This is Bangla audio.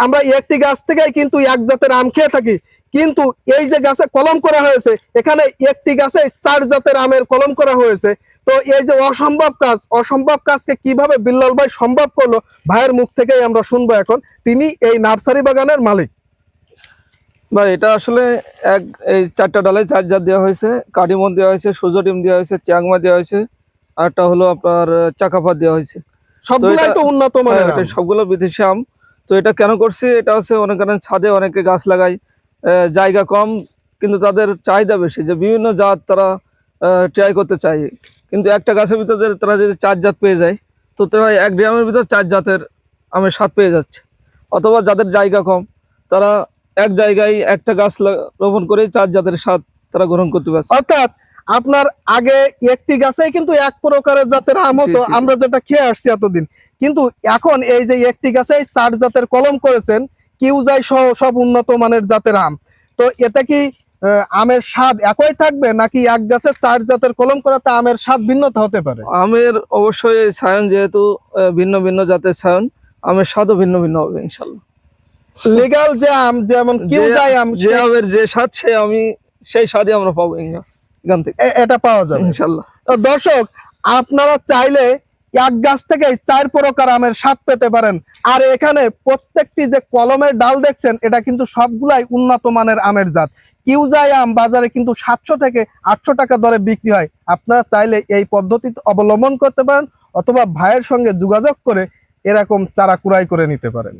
আমরা একটি গাছ থেকেই কিন্তু এক জাতের আম খেয়ে থাকি, কিন্তু এই যে গাছে কলম করা হয়েছে এখানে একটি গাছে 4 জাতের আমের কলম করা হয়েছে। তো এই যে অসম্ভব কাজকে কিভাবে বিল্লাল ভাই সম্ভব করলো, ভাইয়ের মুখ থেকেই আমরা শুনবো এখন। তিনি এই নার্সারি বাগানের মালিক। ভাই এটা আসলে এই 4টা ডালে 4 জাত দেওয়া হয়েছে, কাডিমন দেওয়া হয়েছে, সূর্য ডিম দেওয়া হয়েছে, চ্যাংমা দেওয়া হয়েছে, আরটা হলো আপনার চাকাপাত দেওয়া হয়েছে। সবগুলাই তো উন্নত মানের আম। সবগুলো বিদেশি আম। তো এটা কেন করছি, এটা হচ্ছে অনেক ছাদে অনেকে গাছ লাগায়, জায়গা কম কিন্তু তাদের চাহিদা বেশি, যে বিভিন্ন জাত তারা ট্রাই করতে চায়, কিন্তু একটা গাছের ভিতরে তারা যদি 4 জাত পেয়ে যায়, তো তারা 1 ড্রামের ভিতর 4 জাতের আমের স্বাদ পেয়ে যাচ্ছে। অথবা যাদের জায়গা কম তারা এক জায়গায় একটা গাছ রোপণ করে 4 জাতের স্বাদ তারা গ্রহণ করতে পারছে। অর্থাৎ আপনার আগে একটি গাছেই কিন্তু এক প্রকারের জাতের আম হতো, আমরা যেটা খেয়ে আসছি এতদিন, কিন্তু এখন এই যে একটি গাছেই 4 জাতের কলম করেছেন, কিউজাই সহ সব উন্নত মানের জাতের আম। তো এটা কি আমের স্বাদ একই থাকবে, নাকি এক গাছে 4 জাতের কলম করাতে আমের স্বাদ ভিন্নতা হতে পারে? আমের অবশ্যই ছায়ন, যেহেতু ভিন্ন ভিন্ন জাতের ছায়ন, আমের স্বাদও ভিন্ন ভিন্ন হবে ইনশাল্লাহ। লিগ্যাল যে আম, যেমন কিউজাই আম, যে আমের যে স্বাদ সেই স্বাদই আমরা পাবো এখান থেকে, এটা পাওয়া যাবে ইনশাল্লাহ। দর্শক, আপনারা চাইলে এক গাছ থেকে 4 প্রকার আমের স্বাদ পেতে পারেন। আর এখানে প্রত্যেকটি যে কলমের ডাল দেখছেন, এটা কিন্তু সবগুলাই উন্নত মানের আমের জাত। কিউজাই আম বাজারে কিন্তু 700 থেকে 800 টাকা দরে বিক্রি হয়। আপনারা চাইলে এই পদ্ধতি অবলম্বন করতে পারেন, অথবা ভাইয়ের সঙ্গে যোগাযোগ করে এরকম চারা কুড়াই করে নিতে পারেন।